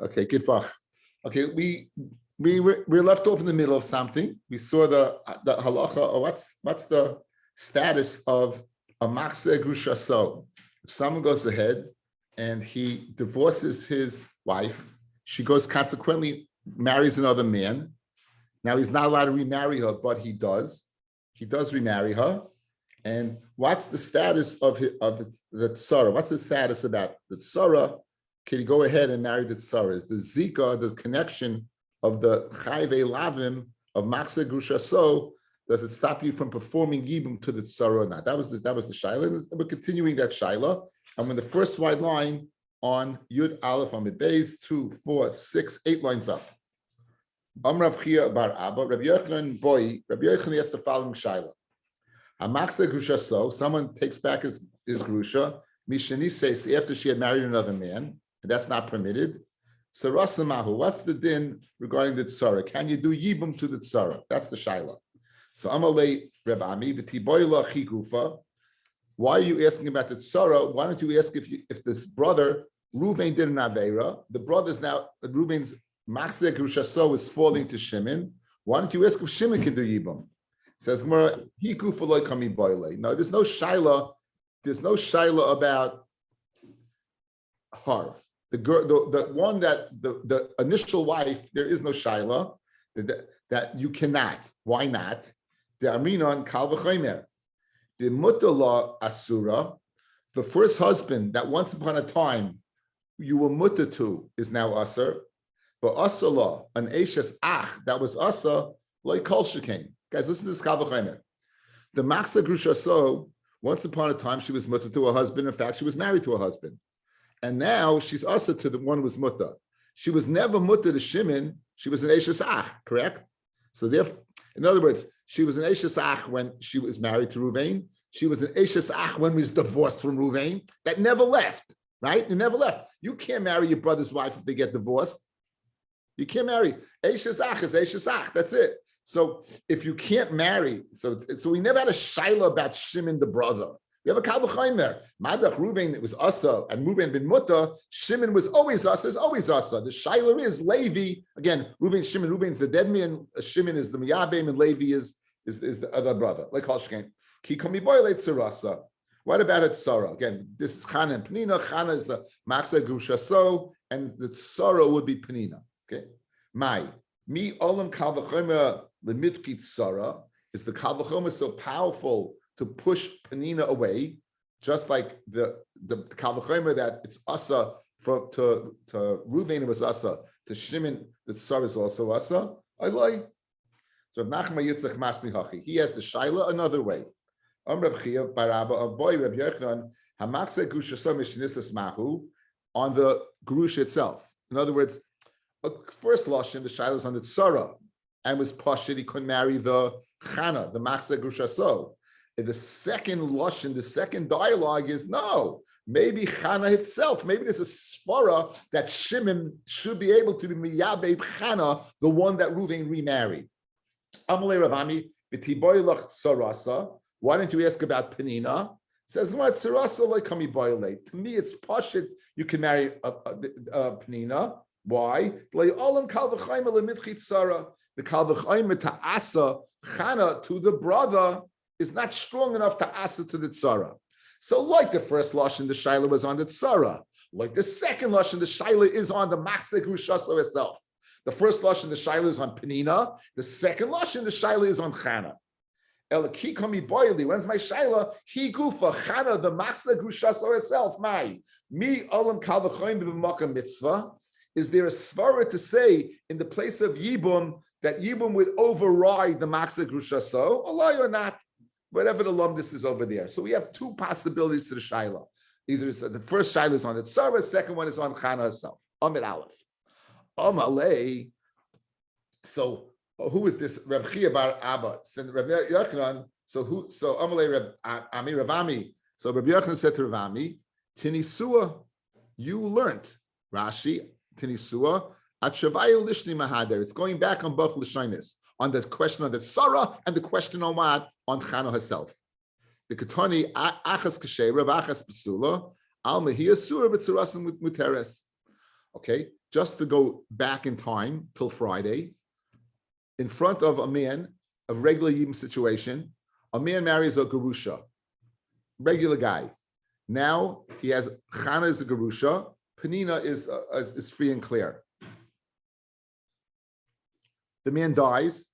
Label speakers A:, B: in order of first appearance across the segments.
A: Okay, good. Okay, we're left off in the middle of something. We saw the halacha. Or what's the status of a machzeh grusha? So if someone goes ahead and he divorces his wife, she goes consequently marries another man. Now he's not allowed to remarry her, but he does. He does remarry her. And what's the status of the tzara? What's the status about the tzara? Can you go ahead and marry the tzara? Is the zika, the connection of the chayve lavim of machzeh grusha, so does it stop you from performing yibum to the tzara or not? That was the shaila. And we're continuing that shaila. I'm in the first wide line on Yud Aleph on Beis, 2, 4, 6, 8 lines up. Rav Chia bar Abba, Rabbi Yochanan boy, Rabbi Yochanan has the following shaila. A machzeh grusha, so someone takes back his grusha. Mishani says after she had married another man, and that's not permitted. Sarasamahu, what's the din regarding the tzara? Can you do yibum to the tzara? That's the shaila. So Amalei Rabbi v'tiboyla chigufa. Why are you asking about the tzara? Why don't you ask if this brother Reuven did an aveira? The brother's now Reuven's machzeh grusha so is falling to Shimon. Why don't you ask if Shimon can do yibum? Says Gemara, hikufa loy kami boyle. No, there's no shaila. There's no shaila about her. The girl, the one that the initial wife, there is no shaila that you cannot. Why not? The Amrinon Kal v'chaymer. The mutala asura, the first husband that once upon a time you were mutter to is now asur. But asala, an eshes ach, that was asa, like kol shekain. Guys, listen to this Kal v'chaymer. The machzeh grusha so, once upon a time she was mutter to her husband. In fact, she was married to her husband. And now she's asa to the one who was mutter. She was never mutter to Shimon. She was an eshes ach, correct? So therefore, in other words, she was an eshes ach when she was married to Ruvain. She was an eshes ach when he was divorced from Ruvain. That never left, right? It never left. You can't marry your brother's wife if they get divorced. You can't marry. Eshes ach is eshes ach. That's it. So if you can't marry, so we never had a shaila about Shimon the brother. We have a Kal v'chaymer. Madach Ruvain, it was asa, and Ruvain bin Mutta. Shimon was always asa, is always asa. The shaila is Levi. Again, Shimon. Ruvain's the dead man. Shimon is the miyabim, and Levi is the other brother. Like Halshkein. Ki komi boilate sarasa. What about it, Sarah? Again, this is Chana and Penina. Chana is the machzeh grusha so, and the Sarah would be Penina. Okay. Mi olam Kal v'chaymer lemitki Sarah. Is the Kal v'chaymer so powerful to push Penina away, just like the Kal v'chaymer that it's asa to Ruvain it was asa, to Shimon the tzar is also asa. I like. So Nachma Yitzchak Masni Hachi. He has the shaila another way. Rabbi Chia bar Abba boy Rabbi Yochanan hamachzeh grusha so mishnissas mahu on the grusha itself. In other words, first lashon the shaila is on the tzara and was pashit. He couldn't marry the chana, the machzeh grusha so. The second lashon, the second dialogue is no. Maybe Chana itself. Maybe there's a svara that Shimon should be able to be miyabe Chana, the one that Reuven remarried. Amalei Ravami v'tiboylach sarasa. Why don't you ask about Penina? Says no, it's sarasa like kami boylate. To me, it's pashit. You can marry Penina. Why? The Kal v'chaymer to asa Chana to the brother is not strong enough to asa to the tzara. So like the first lashon, the shaila was on the tzara. Like the second lashon, the shaila is on the machzeh grusha so itself. The first lashon, the shaila is on Penina. The second lashon, the shaila is on Chana. Elaki komi boili. When's my shaila? He gufa Chana, the machzeh grusha so itself. My mi olam Kal v'chaymer b'makam mitzvah. Is there a svara to say in the place of yibum that yibum would override the machzeh grusha so? Allah or not? Whatever the lumdis is over there. So we have two possibilities to the shaila. Either the first shaila is on the tzara, the second one is on Chana herself. Amid Aleph. Amalei. So who is this? Rabbi Chia bar Abba. Rabbi Yochanan. So Amalei Ravami. So Rabbi Yochanan said to Ravami, Tinisua, you learned. Rashi, Tinisua, at Shavayu Lishni Mahader. It's going back on both Lishonis. On the question of the tzara and the question on what? On Chana herself. The Ketani Achas Kasher, Rav Achas Pesula, Al Mahia Surah B'Tzarasim with Muteres. Okay, just to go back in time till Friday, in front of a man, a regular Yibum situation, a man marries a Gerusha, regular guy. Now he has Chana is a Gerusha, Penina is free and clear. The man dies,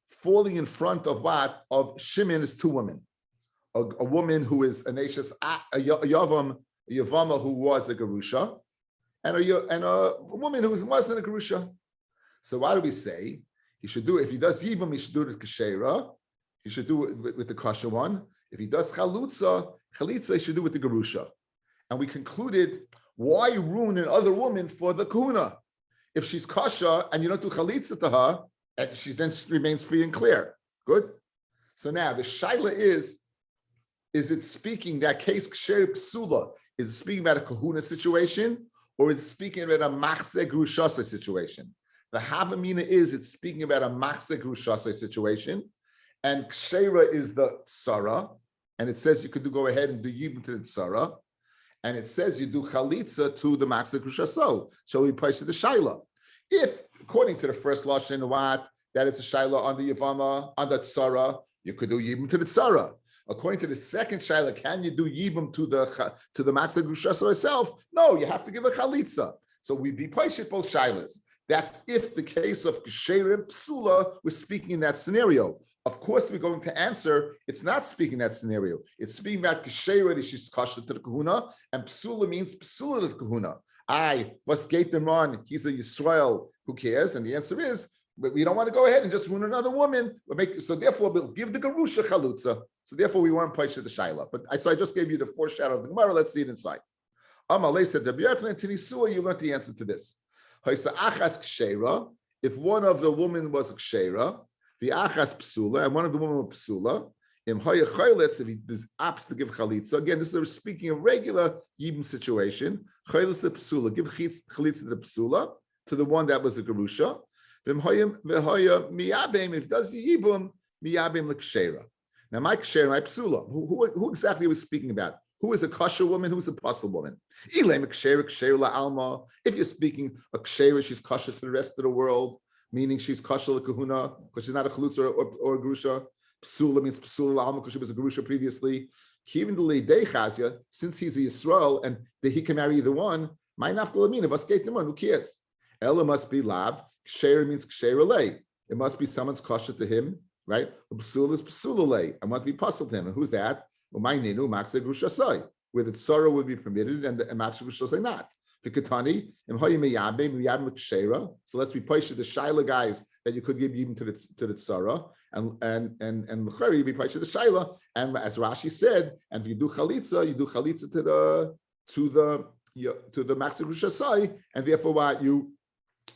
A: falling in front of what? Of Shimon is two women. A woman who is a Nashas, a Yevamot who was a Gerusha, and a woman who wasn't a Gerusha. So why do we say he should do it? If he does Yibum, he should do it with Keshera. He should do it with the Kasha one. If he does Chalitza, he should do it with the Gerusha. And we concluded, why ruin another woman for the Kahuna? If she's Kasha and you don't do Chalitza to her, and she then remains free and clear. Good? So now the Shaila is it speaking, that case Ksher Psula, is it speaking about a Kahuna situation, or is it speaking about a Machse Grushasa situation? The Havamina is it's speaking about a Machse Grushasa situation, and Kshera is the Tsara, and it says you could go ahead and do Yibum to the Tsara, and it says you do Chalitza to the Machse Grushaso. So we place the Shaila. If, according to the first Lashon, what, that it's a Shaila on the Yevama, on the Tsara, you could do Yibum to the Tsara. According to the second Shaila, can you do Yibum to the Machse Grushaso itself? No, you have to give a Chalitza. So we be Paishit both Shailas. That's if the case of Ksherim Psula was speaking in that scenario. Of course, we're going to answer, it's not speaking that scenario. It's speaking about Ksherim, that she's Kasha to the Kahuna, and Psula means Psula to the Kahuna. Was gate them on? He's a Yisrael, who cares? And the answer is, but we don't want to go ahead and just ruin another woman. So therefore, we'll give the Gerusha Chalutza. So therefore, we weren't Paisha the Shaila. But I just gave you the foreshadow of the Gemara. Let's see it inside. Amalei said, you learned the answer to this. If one of the women was a kshera, the achas psula, and one of the women was psula, if he opts to give chalitza, again, this is speaking of regular yibum situation. Chalitza the psula, give chalitza to the psula, to the one that was a gerusha. If he does yibum, miyabim l'kshera. Now, my kshera, my psula, who exactly was speaking about? Who is a kosher woman? Who's a puzzle woman? If you're speaking a kshera, she's kosher to the rest of the world, meaning she's kosher kahuna because she's not a chalutz or a grusha. Psula means psula alma because she was a grusha previously. Even the leidei chazia, since he's a Yisrael and that he can marry either one, my nafkalamina vasketimon. Who cares? Ella must be lav. Kshera means kshera lei. It must be someone's kosher to him, right? Psula is psula lei. I want to be puzzled to him. And who's that? Where the tsara would be permitted and the Maxa Grushasai not. So let's be paisha the shaila guys that you could give even to the tsara, and l'chari you be paisha the shaila. And as Rashi said, and if you do chalitza to the Maxa Grushasai, and therefore what you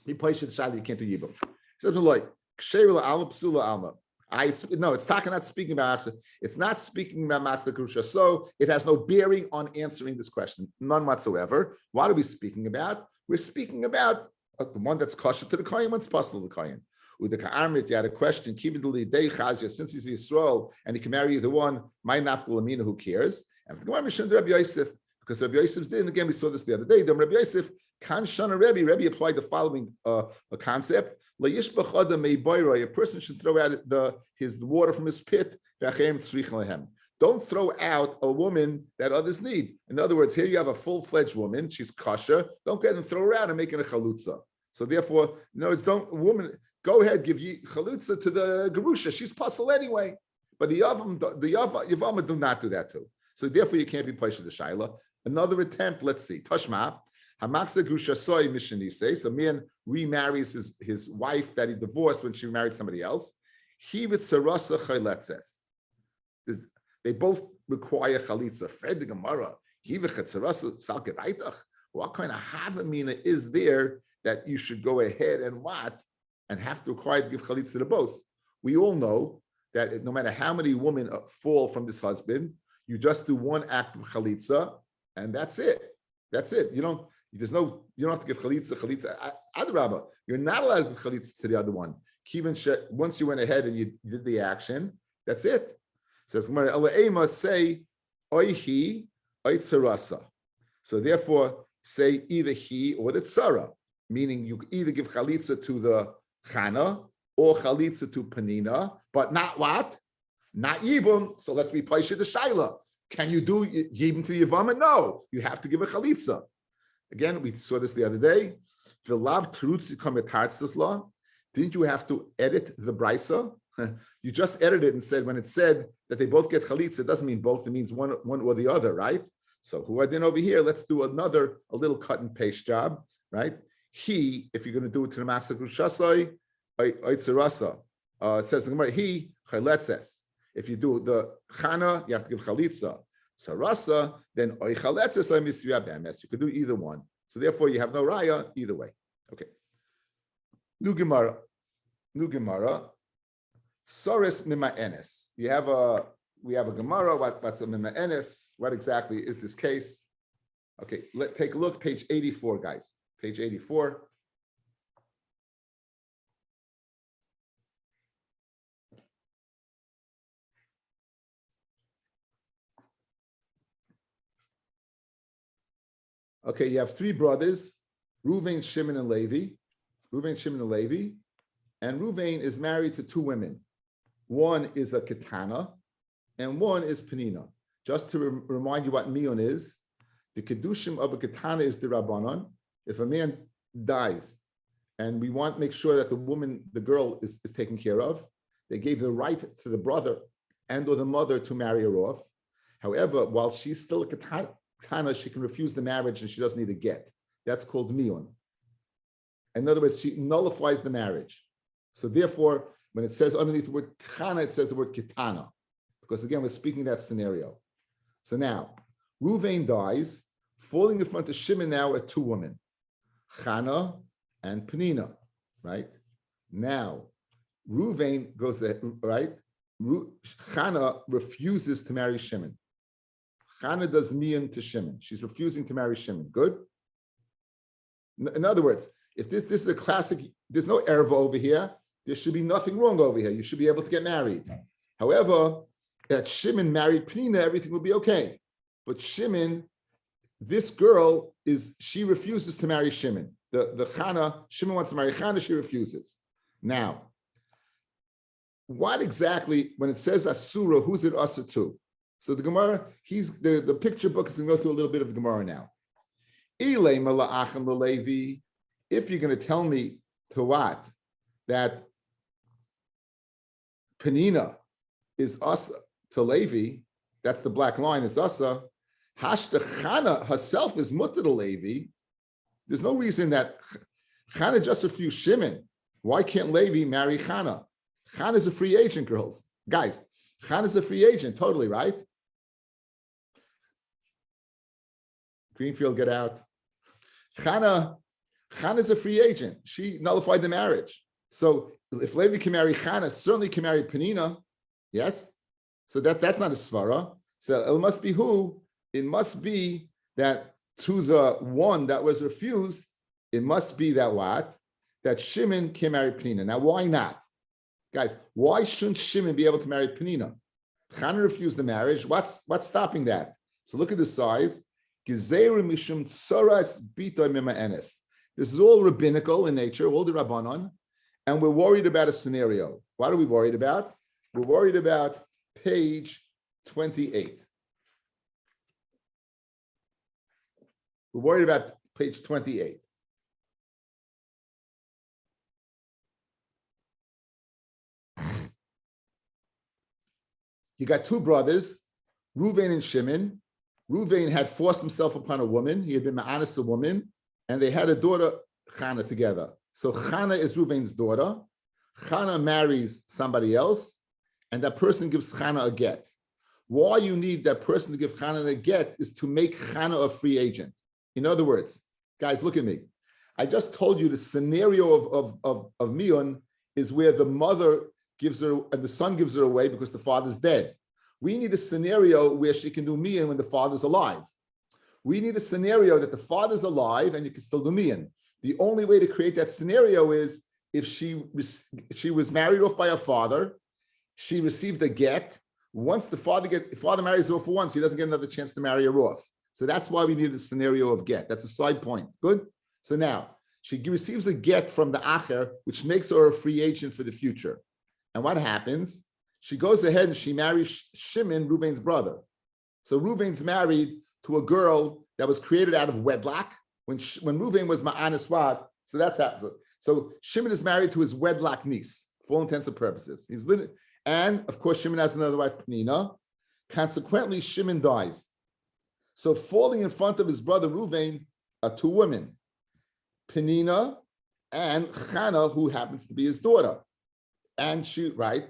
A: be paisha the shaila, you can't do yibum. So like kshera alma psula alma. It's talking not speaking about it's not speaking about Master Krusha. So it has no bearing on answering this question, none whatsoever. What are we speaking about? We're speaking about the one that's kosher to the kohen, one's possible to the kohen. With the Ka'armit, you had a question, since he's Yisrael and he can marry the one, my nafkul amina, who cares? And the Gemara mentioned Rabbi Yosef, because Rabbi Yosef's did, and again we saw this the other day. Rabbi Yosef, Kan Shana Rabbi applied the following concept. A person should throw out his water from his pit. Don't throw out a woman that others need. In other words, here you have a full-fledged woman, she's kosher. Don't go ahead and throw her out and make it a chalutza. So therefore, go ahead, give ye chalutza to the gerusha. She's puzzle anyway. But the Yevamot do not do that too. So therefore, you can't be paisha the shaila. Another attempt, let's see. Tashma. So a man remarries his wife that he divorced when she married somebody else. He with sarasa chayletzes. They both require chalitza. Fred the Gemara. He with sarasa salkedaitach. What kind of havamina is there that you should go ahead and have to require to give chalitza to both? We all know that no matter how many women fall from this husband, you just do one act of chalitza, and that's it. That's it. You don't have to give chalitza. Adrabah, you're not allowed to give chalitza to the other one. Once you went ahead and you did the action, that's it. Says Gemara, say oihi oitzarasa. So therefore, say either he or the tzara, meaning you either give chalitza to the chana or chalitza to penina, but not what? Not yibum. So let's replace the shaila. Can you do yibum to Yevamot? No, you have to give a chalitza. Again, we saw this the other day. Didn't you have to edit the brisa? You just edited and said when it said that they both get chalitza, it doesn't mean both, it means one or the other, right? So who are then over here? Let's do a little cut and paste job, right? He, if you're going to do it to the Machzor Grushasai, Oitzerasa, it says the Gemara, he, chaletzes. If you do the chana, you have to give chalitza. Sarasa, then oy chaletzes le'misvia be'emes. You could do either one. So therefore, you have no raya either way. Okay. New Gemara. Soris mima enes. We have a Gemara. What's a mima enes? What exactly is this case? Okay, take a look. Page 84, guys. Page 84. Okay, you have three brothers, Reuven, Shimon, and Levi. And Reuven is married to two women. One is a Ketana, and one is Penina. Just to remind you what Mion is, the Kedushim of a Ketana is the Rabbanon. If a man dies, and we want to make sure that the girl is taken care of, they gave the right to the brother and or the mother to marry her off. However, while she's still a Ketana, she can refuse the marriage and she doesn't need a get. That's called Mion. In other words, she nullifies the marriage. So therefore, when it says underneath the word Chana, it says the word Ketana. Because again, we're speaking that scenario. So now, Reuven dies, falling in front of Shimon now are two women, Chana and Penina, right? Now, Reuven goes there, right? Chana refuses to marry Shimon. Chana does mian to Shimon. She's refusing to marry Shimon. Good? In other words, if this is a classic, there's no erva over here, there should be nothing wrong over here. You should be able to get married. However, that Shimon married Penina, everything will be okay. But Shimon, this girl she refuses to marry Shimon. The Chana, Shimon wants to marry Chana, she refuses. Now, what exactly, when it says Asura, who's it Asur to? So the Gemara, the picture book is going to go through a little bit of the Gemara now. If you're going to tell me to what? That Penina is Asa to Levi, that's the black line, it's Asa. Hashta Chana herself is Mutter to Levi. There's no reason that Chana just refused Shimon. Why can't Levi marry Chana? Chana is a free agent, girls. Guys, Chana is a free agent, totally, right? Greenfield, get out. Chana is a free agent. She nullified the marriage. So if Levi can marry Chana, certainly can marry Penina. Yes? So that's not a svara. So it must be who? It must be that to the one that was refused, it must be that what? That Shimon can marry Penina. Now, why not? Guys, why shouldn't Shimon be able to marry Penina? Chana refused the marriage. What's stopping that? So look at the size. This is all rabbinical in nature, all the Rabbanon, and we're worried about a scenario. What are we worried about? We're worried about page 28. We're worried about page 28. You got two brothers, Reuven and Shimon. Reuven had forced himself upon a woman. He had been ma'anis a woman, and they had a daughter, Chana, together. So Chana is Reuven's daughter. Chana marries somebody else, and that person gives Chana a get. Why you need that person to give Chana a get is to make Chana a free agent. In other words, guys, look at me. I just told you the scenario of Mion is where the mother gives her, and the son gives her away because the father's dead. We need a scenario where she can do mian when the father's alive. We need a scenario that the father's alive and you can still do mian. The only way to create that scenario is if she was married off by her father, she received a get. Once the father marries her off for once, he doesn't get another chance to marry her off. So that's why we need a scenario of get. That's a side point. Good. So now she receives a get from the acher, which makes her a free agent for the future. And what happens? She goes ahead and she marries Shimon, Reuven's brother. So Reuven's married to a girl that was created out of wedlock when Reuven was Ma'anis Rad. So that's that. So Shimon is married to his wedlock niece, for all intents and purposes. And of course, Shimon has another wife, Penina. Consequently, Shimon dies. So falling in front of his brother Reuven are two women, Penina and Chana, who happens to be his daughter. And the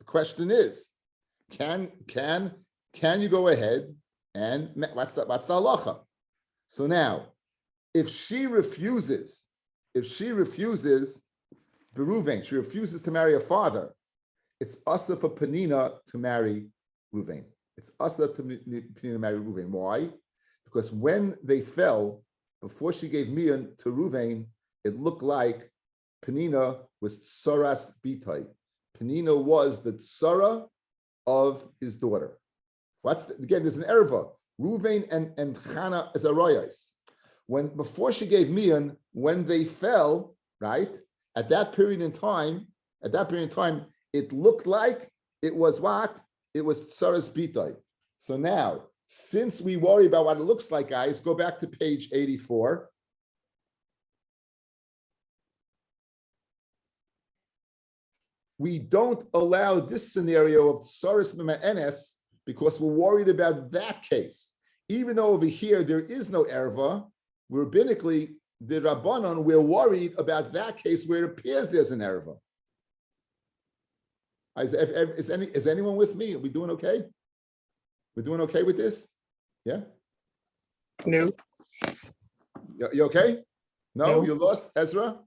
A: question is, can you go ahead and what's the halacha? So now, if she refuses Reuven, she refuses to marry her father, it's asa for Penina to marry Reuven. It's asa to Penina marry Reuven. Why? Because when they fell, before she gave Mian to Reuven, it looked like Penina was Tsaras Bitai. Penina was the Tsara of his daughter. Again, there's an erva. Reuven and Chana as a royais. Before she gave Mian, when they fell, right, at that period in time, it looked like it was what? It was Tsaras Bitai. So now, since we worry about what it looks like, guys, go back to page 84. We don't allow this scenario of Tsaras Mima'enes because we're worried about that case. Even though over here there is no erva, rabbinically, the Rabbanon, we're worried about that case where it appears there's an erva. Is anyone with me? Are we doing okay? We're doing okay with this? Yeah?
B: No.
A: You okay? No,
B: No.
A: you lost, Ezra?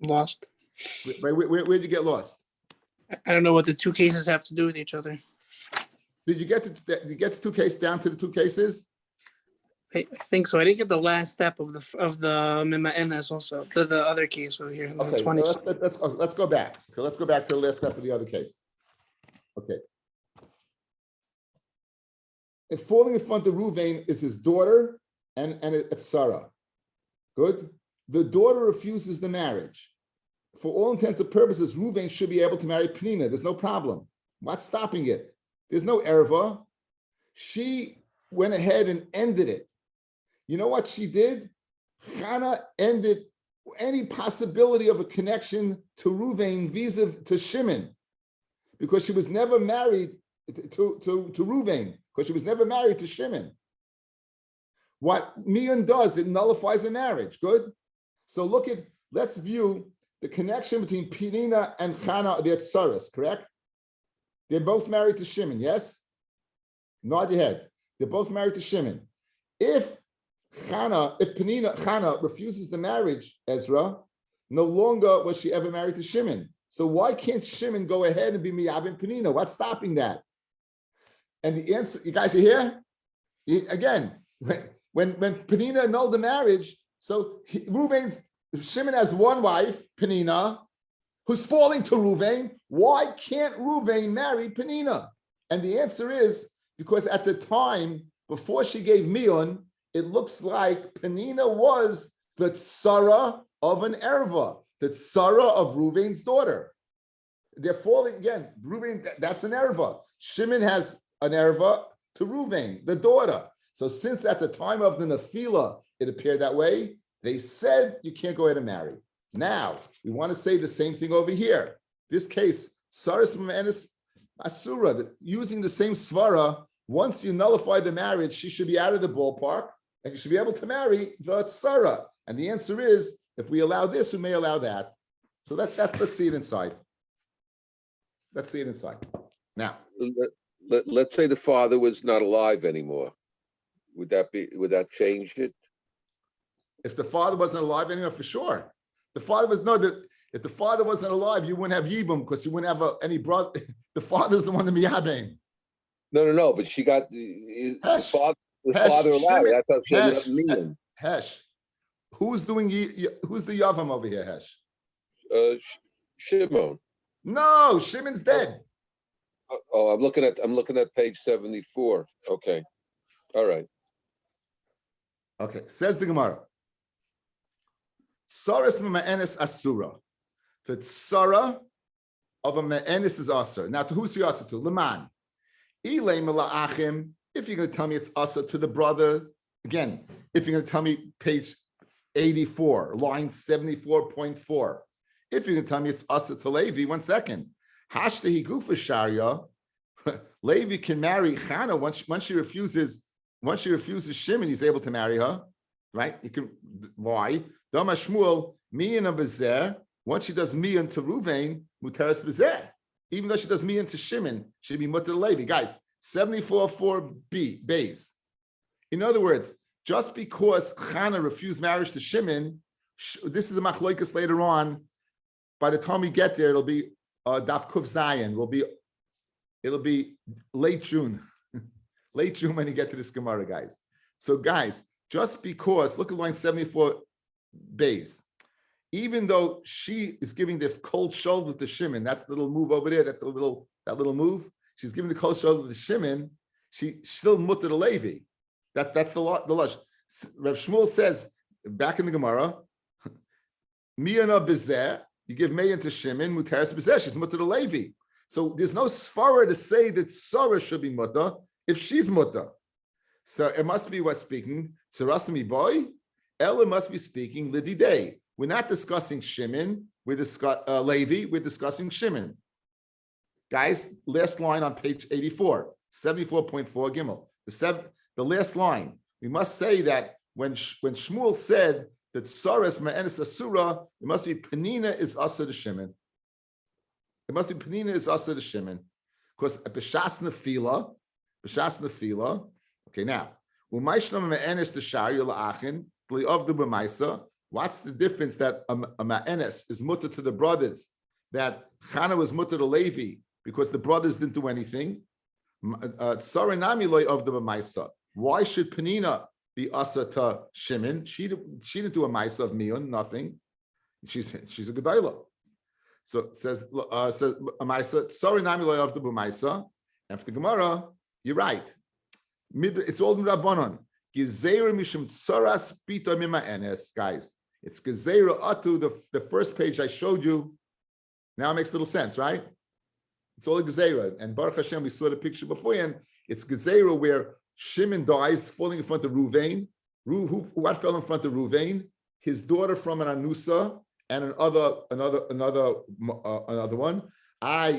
B: Lost.
A: Where'd you get lost?
B: I don't know what the two cases have to do with each other.
A: Did you get the two cases down to the two cases?
B: I think so. I didn't get the last step of the Mima Enes also. The other case over here.
A: Okay,
B: 20.
A: let's go back. Okay, let's go back to the last step of the other case. Okay. And falling in front of Reuven is his daughter and it's Sarah. Good. The daughter refuses the marriage. For all intents and purposes, Reuven should be able to marry Penina. There's no problem. What's stopping it? There's no erva. She went ahead and ended it. You know what she did? Chana ended any possibility of a connection to Reuven vis-a-vis to Shimon, because she was never married to Reuven, because she was never married to Shimon. What Mian does, it nullifies a marriage. Good. So let's view the connection between Penina and Chana, they're tsaras, correct? They're both married to Shimon, yes? Nod your head. They're both married to Shimon. If Chana refuses the marriage, Ezra, no longer was she ever married to Shimon. So why can't Shimon go ahead and be Miyab and Penina? What's stopping that? And the answer, you guys are here? Again, when Penina annulled the marriage, so Shimon has one wife, Penina, who's falling to Reuven. Why can't Reuven marry Penina? And the answer is because at the time, before she gave Mion, it looks like Penina was the tsara of an erva, the tsara of Reuven's daughter. They're falling again. Reuven, that's an erva. Shimon has an erva to Reuven, the daughter. So since at the time of the Nefila, it appeared that way, they said you can't go ahead and marry. Now, we want to say the same thing over here. This case, Saras Ma'anis Asura, using the same svara, once you nullify the marriage, she should be out of the ballpark and you should be able to marry the tsara. And the answer is, if we allow this, we may allow that. So let's see it inside. Let's see it inside. Now,
C: let's say the father was not alive anymore. Would that change it?
A: if the father wasn't alive anymore, for sure. The father was if the father wasn't alive, you wouldn't have Yibum because you wouldn't have any brother. The father's the one to Miyabim.
C: No. But she got the father alive. That's how she ended up meeting.
A: Hesh. Who's the Yavam over here, Hesh?
C: Shimon.
A: No, Shimon's dead.
C: Oh, I'm looking at page 74. Okay. All right.
A: Okay, says the Gemara. Saras ma'enes asura. The tsara of a ma'enes is asur. Now, to who's the asur to? Leman. Ilay mala'achim. If you're going to tell me it's asur to the brother, again, if you're going to tell me page 84, line 74.4. If you're going to tell me it's asur to Levi, 1 second. Hashtahi gufa sharia. Levi can marry Chana once she refuses Shimon, he's able to marry her, right? He can. Why? Dama Shmuel miyan bezeh. Once she does miyan to Ruvain, muteres bezeh. Even though she does miyan to Shimon, she'd be mutter Levi. Guys, 74.4b bays. In other words, just because Chana refused marriage to Shimon, this is a machloikas later on. By the time we get there, it'll be Daf Kuf Zayin. It'll be late June. Late June when you get to this Gemara, guys. So, guys, just because, look at line 74 bays. Even though she is giving the cold shoulder to Shimon, that's the little move over there, that little move. She's giving the cold shoulder to Shimon, she still mutter the Levi. That's the lush. Rav Shmuel says, back in the Gemara, Miyana bezeh, you give Mayan to Shimon, muteres bezeh, she's mutter the Levi. So there's no svara to say that Sarah should be mutter if she's mutter. So it must be what's speaking. Sarasami boy, Ella must be speaking lididei. We're not discussing Shimon. We're discussing Levi. We're discussing Shimon. Guys, last line on page 84, 74.4 Gimel. The last line. We must say that when Shmuel said that Saras ma'enes asura, it must be Penina is asa to Shimon. It must be Penina is asa to Shimon, because b'shas nefila. Okay, now what's the difference that a ma'enes is mutter to the brothers, that Chana was mutter to Levi because the brothers didn't do anything? Saranami loy of the b'maisa. Why should Penina be asa to Shimon? She didn't do a ma'isa of miyun, nothing. She's a gedayla. So it says Amaisa, sorry, Namilay of the Bumaisa. And for the Gemara, you're right. It's all in Rabbanon. Gezeira mishum tsaras pita mima enes, guys. It's Gezeira atu, the first page I showed you. Now it makes little sense, right? It's all a Gezeira. And Baruch Hashem, we saw the picture before, and it's Gezeira where Shimon dies falling in front of Ruvain. What fell in front of Ruvain? His daughter from an Anusa, and another one.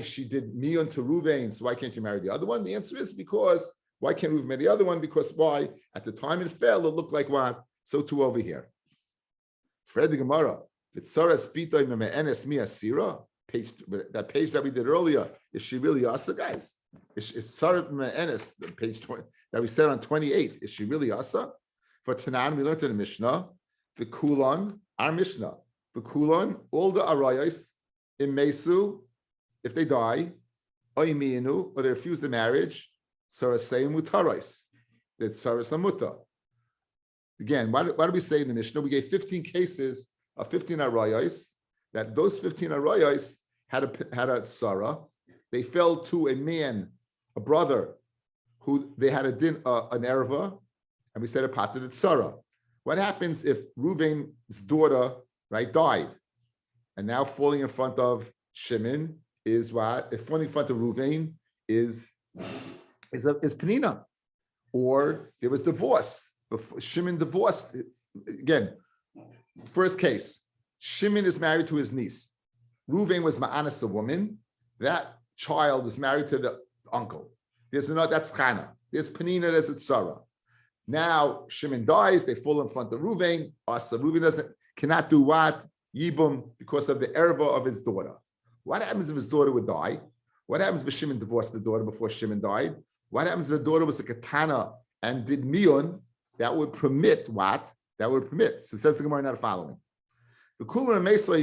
A: She did miyun to Ruvain, so why can't you marry the other one? The answer is because why can't Ruvain marry the other one? Because why? At the time it fell, it looked like what? So too over here. Fred the Gemara. Vitzaras pitoy me'enes mi'asira. That page that we did earlier, is she really asa, guys? Is Sarah me'enes, the page 20 that we said on 28? Is she really asa? For Tanan, we learned in the Mishnah. For Kulon, our Mishnah. For Kulon, all the arayos in Mesu, if they die, or they refuse the marriage, sarasei mutarais. That's sarasa muta. Again, why do we say in the Mishnah? We gave 15 cases of 15 arayos, that those 15 arayos had a tsara. They fell to a man, a brother, who they had an erva, and we said a pata the tsara. What happens if Ruvain's daughter, right, died, and now falling in front of Shimon is what? If falling in front of Ruvain is Penina, or there was divorce. Before Shimon divorced. Again, first case, Shimon is married to his niece. Ruvain was ma'anas, a woman. That child is married to the uncle. That's Chana. There's Penina, there's a Tzara. Now Shimon dies, they fall in front of Ruvain. Asa Ruvain cannot do what? Yibum, because of the erva of his daughter. What happens if his daughter would die? What happens if Shimon divorced the daughter before Shimon died? What happens if the daughter was a katana and did miyun? That would permit what? That would permit. So it says the Gemara not following. Who does she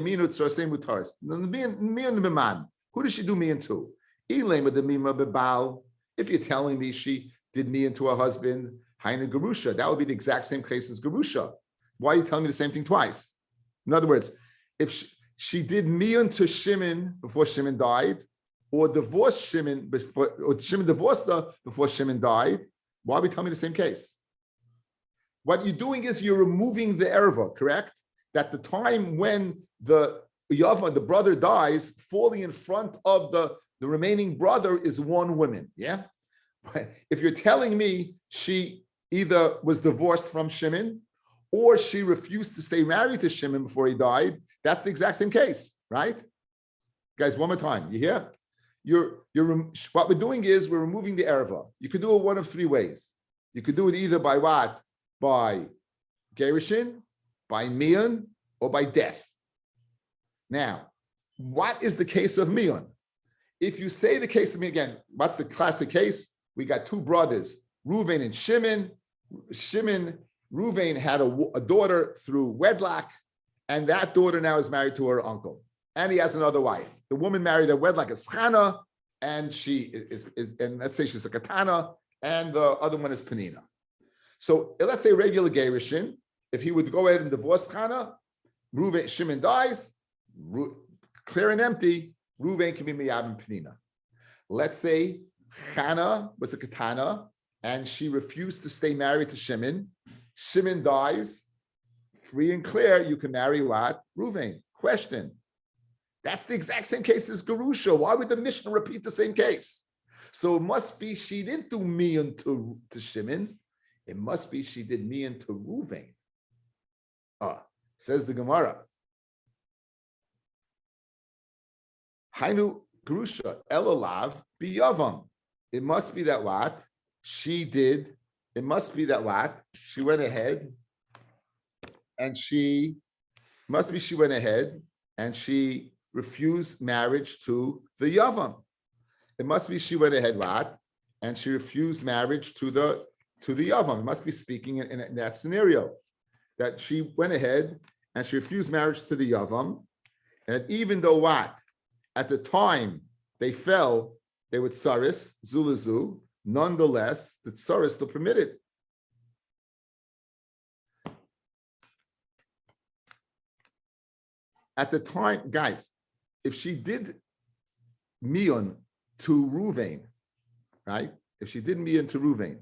A: do miyun to? If you're telling me she did miyun to her husband, Haina Garusha, that would be the exact same case as Garusha. Why are you telling me the same thing twice? In other words, if she did miyun to Shimon before Shimon died, or divorced Shimon before, or Shimon divorced her before Shimon died, why are we telling me the same case? What you're doing is you're removing the erva, correct? That the time when the Yavam, the brother dies, falling in front of the remaining brother is one woman. Yeah. If you're telling me she either was divorced from Shimon or she refused to stay married to Shimon before he died, that's the exact same case, right? Guys, one more time. You hear? What we're doing is we're removing the erva. You could do it one of three ways. You could do it either by what? By gerushin, by mian, or by death. Now, what is the case of mian? If you say the case of mian, again, what's the classic case? We got two brothers, Reuven and Shimon. Reuven had a daughter through wedlock, and that daughter now is married to her uncle. And he has another wife. The woman married at wedlock is Chana, and she is and let's say she's a katana, and the other one is Penina. So let's say regular gerushin, if he would go ahead and divorce Chana, Shimon dies, clear and empty, Reuven can be Miyab and Penina. Let's say Chana was a katana, and she refused to stay married to Shimon. Shimon dies, free and clear, you can marry what? Reuven. Question. That's the exact same case as Gerusha. Why would the Mishnah repeat the same case? So it must be she didn't do mian to Shimon. It must be she did mian to Reuven. Says the Gemara. Hainu Gerusha elalav biyavam. It must be that what she did. It must be that what she went ahead and she refused marriage to the Yavam. It must be she went ahead what and she refused marriage to the Yavam. It must be speaking in that scenario that she went ahead and she refused marriage to the Yavam, and even though what at the time they fell, they would tsaris zulazu. Nonetheless, the tsar is still permitted. At the time, guys, if she did mion to Reuven, right? If she did mion to Reuven,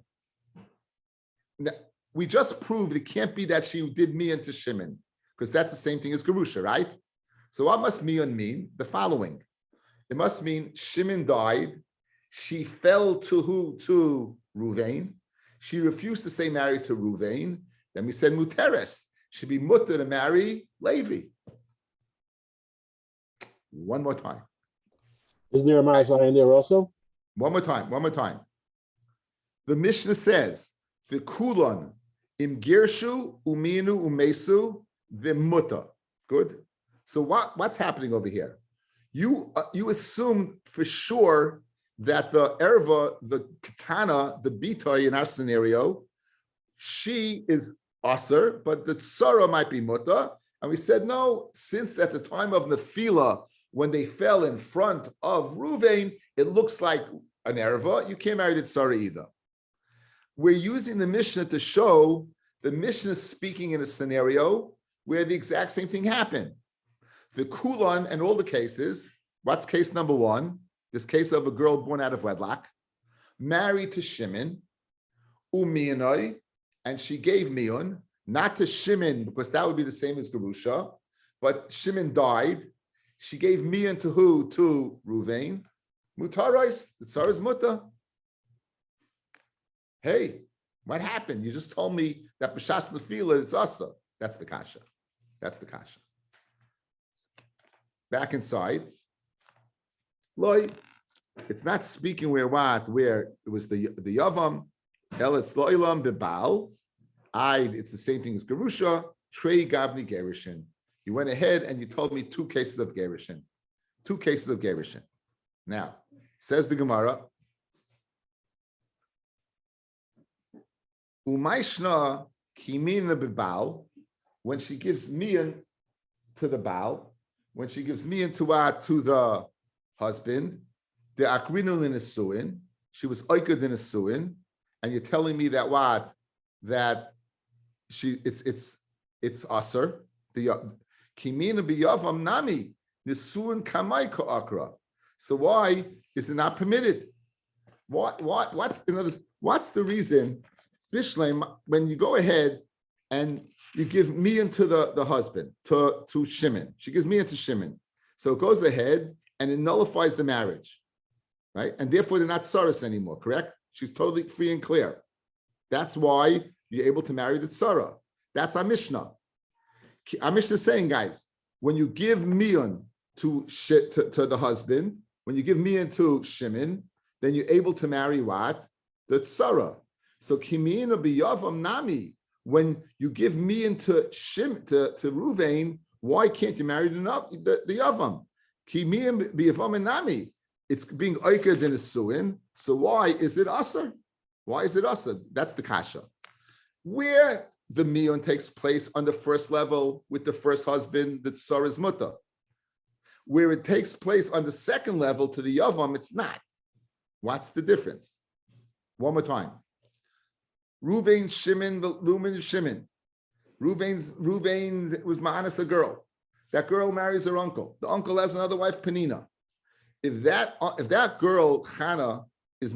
A: we just proved it can't be that she did mion to Shimon, because that's the same thing as Gerusha, right? So what must mion mean? The following. It must mean Shimon died. She fell to who? To Reuven. She refused to stay married to Reuven. Then we said muteres. She'd be mutter to marry Levi. One more time.
D: Isn't there a Marzai in there also?
A: One more time. The Mishnah says, the kulon im girshu uminu umesu the mutter. Good. So what's happening over here? You assume for sure that the erva, the katana, the bitoy in our scenario, she is aser, but the tsara might be muta. And we said, no, since at the time of Nefila, when they fell in front of Reuven, it looks like an erva. You can't marry the tsara either. We're using the Mishnah to show the Mishnah speaking in a scenario where the exact same thing happened. The kulon and all the cases, what's case number one? This case of a girl born out of wedlock, married to Shimon, umianoi, and she gave mion, not to Shimon, because that would be the same as Gerusha, but Shimon died. She gave mion to who? To Reuven. Mutarais, the tsar is muta. Hey, what happened? You just told me that b'shas nefila it's asa. That's the kasha. Back inside. Loi, it's not speaking where it was the Yavam, it's Loilam Bibal. It's the same thing as Gerusha, Trey Gavni Gerushin. You went ahead and you told me two cases of Gerushin. Now, says the Gemara, Umaishna Kimina Bibal, when she gives mian to the Baal, when she gives mian to the husband, the akrinu in a suin, she was oikad in a suin, and you're telling me that what? That it's aser. The kimina biyavam nami nisuin kamai akra. So why is it not permitted? What's the reason? Bishleim, when you go ahead and you give me into the husband, to Shimon. She gives me into Shimon. So it goes ahead and it nullifies the marriage, right? And therefore they're not tsaras anymore, correct? She's totally free and clear. That's why you're able to marry the tsara. That's our Mishnah. Our Mishnah is saying, guys, when you give miyun to the husband, when you give miyun to Shimon, then you're able to marry what? The tsara. So kimiyun biyavam nami. When you give miyun to Ruvain, why can't you marry the yavam? Kimiyun biyavam nami. It's being oiked in a suin. So why is it asr? Why is it asr? That's the kasha. Where the miyun takes place on the first level with the first husband, the tsar is muta. Where it takes place on the second level to the yavam, it's not. What's the difference? One more time. Ruvain, Shimon. Ruvain was ma'anas a girl. That girl marries her uncle. The uncle has another wife, Penina. If that girl Chana is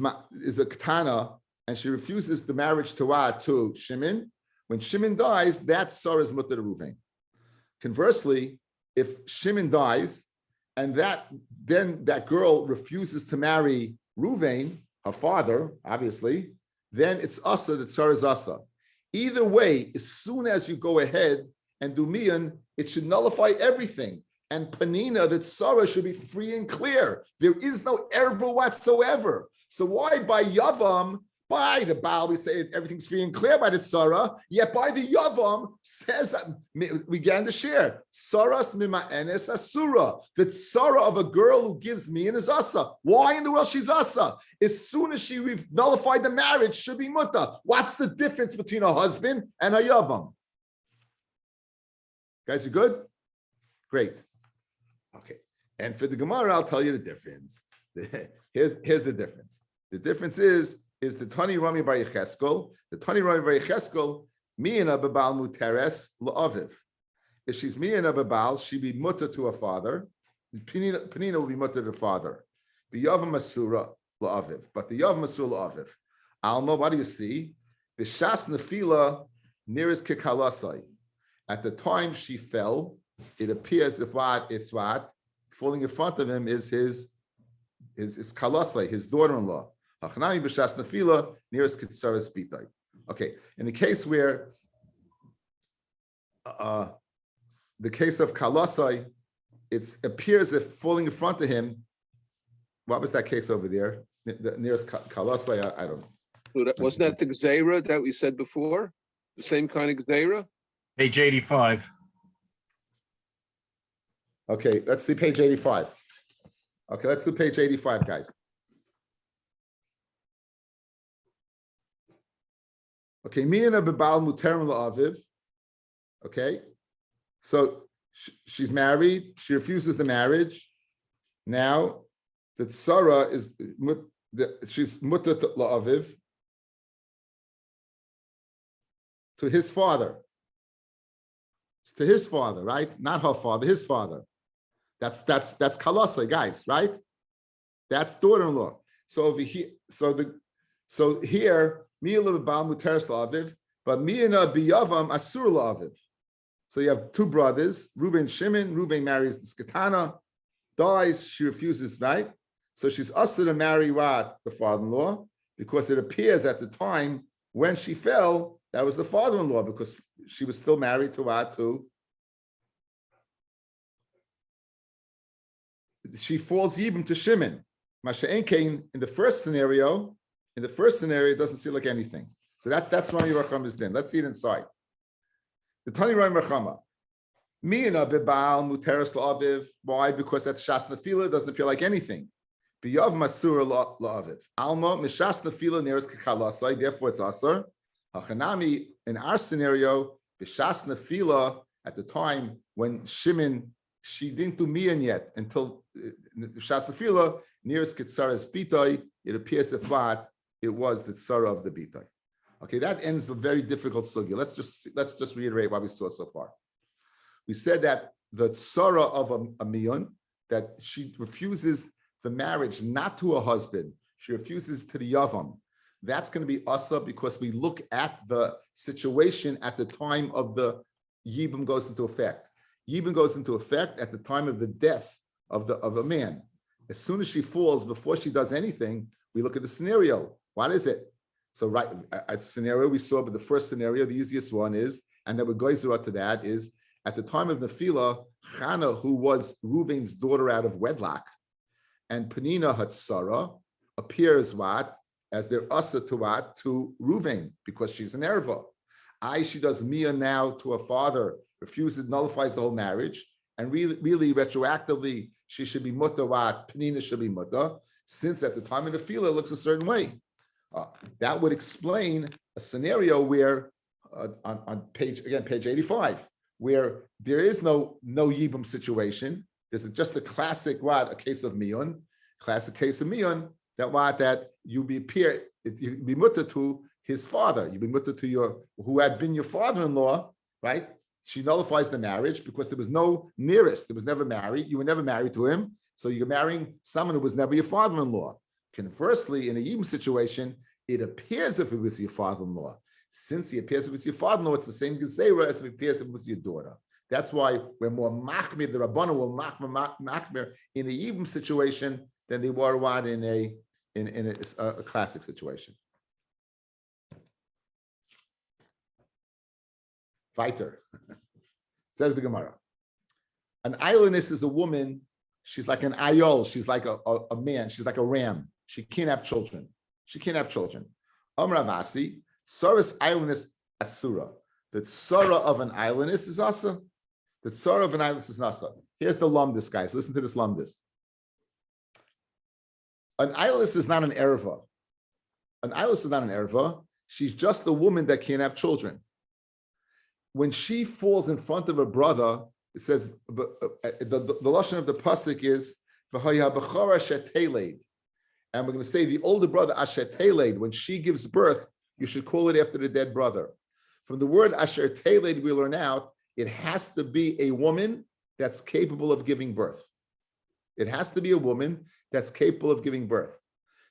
A: a Ketana and she refuses the marriage to Shimon, when Shimon dies, that Sarah is mutter to Ruvain. Conversely, if Shimon dies and then that girl refuses to marry Ruvain, her father, obviously, then it's asa, that Sarah is asa. Either way, as soon as you go ahead and do miyan, it should nullify everything. And Panina, that Sarah should be free and clear. There is no erva whatsoever. So why by Yavam, by the Baal, we say everything's free and clear by the Tzara, yet by the Yavam says, we began to share, Saras mima'enes asura, the Tzara of a girl who gives me and is asa. Why in the world she's asa? As soon as she nullified the marriage, should be mutta. What's the difference between a husband and a Yavam? Guys, you good? Great. Okay. And for the Gemara, I'll tell you the difference. Here's the difference. The difference is the Tani Rami Bar Yecheskel. The Tani Rami Bar Yecheskel, Miyana Babal Muteres La'aviv. If she's Miyana Babal, she'd be mutter to her father. Penina will be mutter to the father. B'yavam Masura La'aviv. But the Yavam Masura La'aviv. Alma, what do you see? B'shas Nefila nearest Kikalasai. At the time she fell, it appears it's what? Falling in front of him is his Kalasai, his daughter-in-law. Okay, in the case where the case of Kalasai, it appears if falling in front of him, what was that case over there? The nearest Kalasai, I don't know.
C: So wasn't that the Gzeira that we said before? The same kind of Gzeira?
E: Page 85.
A: Okay, let's see page 85. Okay, let's do page 85, guys. Okay, Miyana Bebal Muterim La'aviv. Okay, so she's married. She refuses the marriage. Now, the Tzara is she's Mutter La'aviv to his father. To his father, right? Not her father, his father. That's Kalasa, guys, right? That's daughter-in-law. So over here, so here, Miyana B'Bal Muteres La'aviv, but Miyana B'Yavam Asur La'aviv. So you have two brothers, Reuven Shimon. Reuven marries the Skatana, dies, she refuses, right? So she's usher to marry what? The father-in-law, because it appears at the time when she fell, that was the father-in-law, because she was still married to what? She falls even to Shimon. Masha'en Kain, in the first scenario, it doesn't seem like anything. So that's Rami Rachama's din. Let's see it inside. The Tani Rami Rachama. Miyana Bebal Muteres La'aviv. Why? Because that's Shas Nefila, doesn't appear like anything. B'Yav Masur La'aviv. Alma, Mishas Nefila nearest Kakalasai, therefore it's Asar. Hachanami, in our scenario, B'Shas Nefila, at the time when Shimon, she didn't do Miyan yet until B'Shas Nefila, nearest Ketsaras Bitoi, it appears if what, it was the Tzara of the Bitoi. Okay, that ends a very difficult sugya. Let's just reiterate what we saw so far. We said that the Tzara of a Miyan, that she refuses the marriage not to her husband, she refuses to the Yavam. that's going to be asa because we look at the situation at the time of the Yibum goes into effect. Yibum goes into effect at the time of the death of a man. As soon as she falls, before she does anything, we look at the scenario. What is it? So right, a scenario we saw, but the first scenario, the easiest one is, and then what goes out to that is, at the time of Nefila, Chana, who was Reuven's daughter out of wedlock, and Penina Hatsara appears what? As their asa to what? To Reuven, because she's an erva. She does Mia now to her father, refuses, nullifies the whole marriage, and really retroactively, she should be mutter what? Penina should be mutter, since at the time of the Nefila it looks a certain way. That would explain a scenario where, on page 85, where there is no Yibum situation. There's just a classic a case of Miyun, that you be mutter to his father, you be mutter to who had been your father-in-law, right? She nullifies the marriage because there was no nearest, there was never married, you were never married to him, so you're marrying someone who was never your father-in-law. Conversely, in a Yibum situation, it appears if it was your father-in-law. Since he appears if it's your father-in-law, it's the same gezerah as if it appears if it was your daughter. That's why we're more machmir, the Rabbanu were machmir in a Yibum situation than they were in a classic situation. Weiter. Says the Gemara. An ayonist is a woman, she's like an ayol, she's like a man, she's like a ram. She can't have children. Amar Avasi, Saras ayonist asura. The tsara of an ayonist is asa. The tsara of an ayonist is nasa. Here's the lumdis, guys. Listen to this lumdis. An ayonist is not an erva. An ayonist is not an erva. She's just a woman that can't have children. When she falls in front of her brother, it says the lashon of the pasuk is v'haya b'chara sheteled, and we're going to say the older brother asher teled. When she gives birth, you should call it after the dead brother. From the word asher teled, we learn out it has to be a woman that's capable of giving birth. It has to be a woman that's capable of giving birth.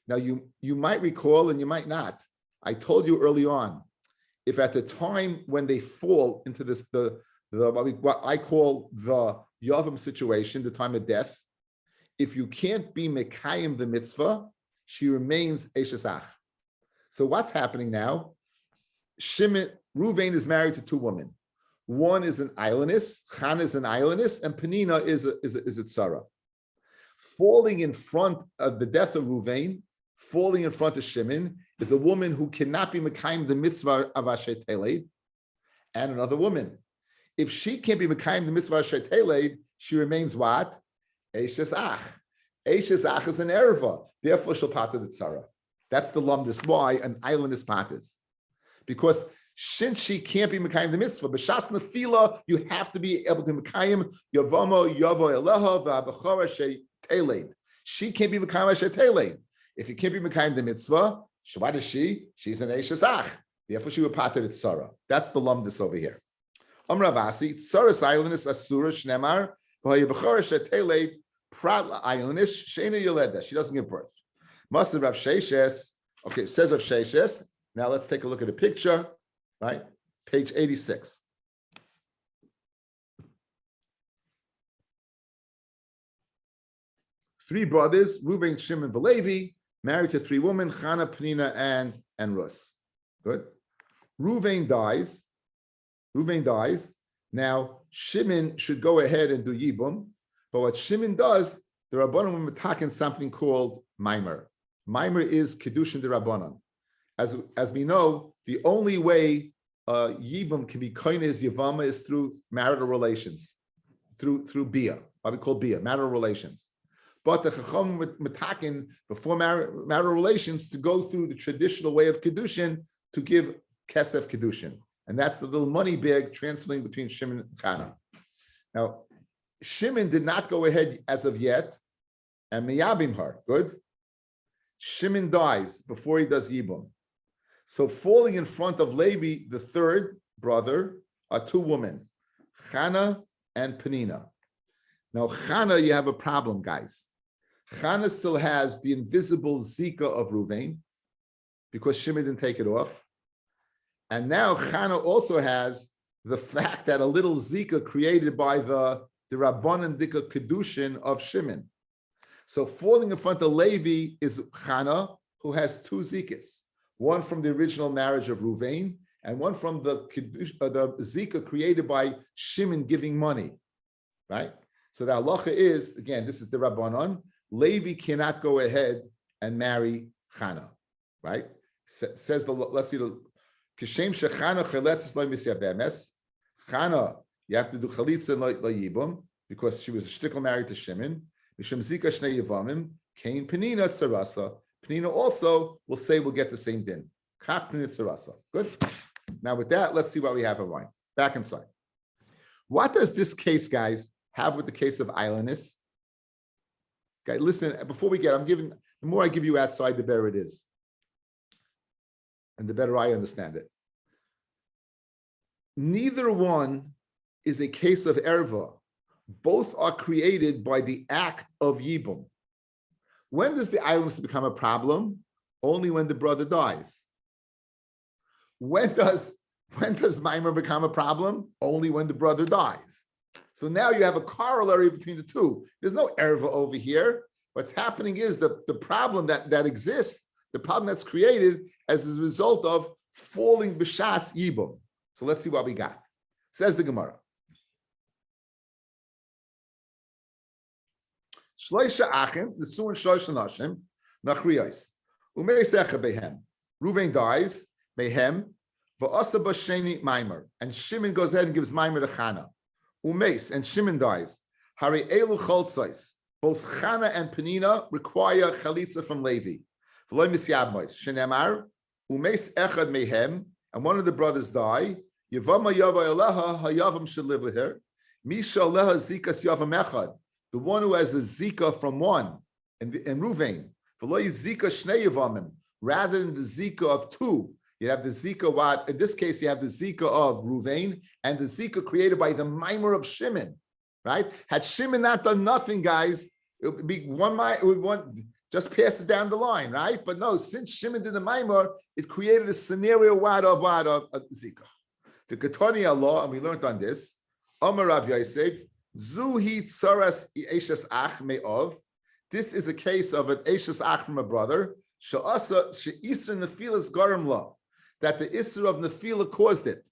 A: Now you might recall and you might not. I told you early on, if at the time when they fall into this, what I call the Yavam situation, the time of death, if you can't be Mekayim the mitzvah, she remains Eshes Ach. So what's happening now? Reuven is married to two women. One is an islandess, Chana is an islandess, and Penina is a tzara. Falling in front of the death of Reuven, falling in front of Shimon, is a woman who cannot be Mekayim the mitzvah of Asher Teled, and another woman. If she can't be Mekayim the mitzvah of Asher Teled, she remains what? Eshes Ach. Eshes Ach is an erva, therefore she'll pater the tzara. That's the lumdis. Why an islandess paters? Because since she can't be Mekayim the mitzvah, b'shas nefila, you have to be able to Mekayim Yevamot Yavo Eleha v'abachara she'teled. She can't be Mekayim Asher Teled. If you can't be Mekayim the mitzvah, what is she? She's an Eshes Ach. Therefore, she would pater the tzara. That's the lumdis over here. Amar Avasi, tzaras islandess asura shnemar v'hayibachara she'teled prat islandess she'ena yoleda. She doesn't give birth. Must Rav Sheishes. Okay, it says Rav Sheishes. Now let's take a look at a picture. Right, page 86. Three brothers, Reuven, Shimon, and Levi, married to three women, Chana, Penina, and Rus. Good. Reuven dies. Now, Shimon should go ahead and do Yibum, but what Shimon does, the Rabbanon metaken something called Maimer. Maimer is Kedushin de Rabbanon. As we know, the only way Yibum can be koine as Yevama is through marital relations, through Bia, what we call Bia, marital relations. But the Chacham metaken before marital relations to go through the traditional way of Kedushin to give Kesef Kedushin. And that's the little money bag transferring between Shimon and Chana. Now, Shimon did not go ahead as of yet, and Meyabim her, good? Shimon dies before he does Yibum. So falling in front of Levi, the third brother, are two women, Chana and Penina. Now, Chana, you have a problem, guys. Chana still has the invisible Zika of Reuven, because Shimon didn't take it off. And now Chana also has the fact that a little Zika created by the Rabbanan Dika Kedushin of Shimon. So falling in front of Levi is Chana, who has two Zikas, one from the original marriage of Ruvain, and one from the Zika created by Shimon giving money, right? So the halacha is, again, this is the Rabbanon, Levi cannot go ahead and marry Chana, right? Says the, let's see the, Kishem shechana chaletzes lo misya bemes. Chana, you have to do chalitza lo yibum, because she was a shtickle married to Shimon. Mishum zika shnei yevamim, kain penina tzarasa. Penina also will say we'll get the same din. Kach penina tzarasa. Good. Now with that, let's see what we have in mind. Back inside. What does this case, guys, have with the case of islandness? Guys, listen, before we get, the more I give you outside, the better it is. And the better I understand it. Neither one is a case of erva. Both are created by the act of yibum. When does the islandness become a problem? Only when the brother dies. When does Maimer become a problem? Only when the brother dies. So now you have a corollary between the two. There's no erva over here. What's happening is the problem that exists, the problem that's created as a result of falling b'shas yibum. So let's see what we got. Says the Gemara. Shloisha achim, the suin shloisha nashim, nachriyos. Umeisecha behem. Ruvain dies, behem, va'asa b'sheni maimer. And Shimon goes ahead and gives maimer to Chana. Umeis, and Shimon dies. Hari elu choltzos. Both Chana and Penina require chalitza from Levi. V'loy misyabmois. Shenemar, umeis echad mehem, and one of the brothers die. Yevama yava eleha hayavam should live with her. Misha leha zikas yavam echad. The one who has a zika from one, and Ruvain. V'loy zika shnei yavamim. Rather than the zika of two, you have the zika what? In this case, you have the zika of Ruvain and the zika created by the maimer of Shimon, right? Had Shimon not done nothing, guys, it would be just pass it down the line, right? But no, since Shimon did the maimer, it created a scenario of zika. The Ketani Allah, and we learned on this. Amar Rav Yosef, Zuhi tsaras eishes ach me'ov. This is a case of an eishes ach from a brother. She'asa she'isra nefilas garam la. That the Isra of Nefila caused it.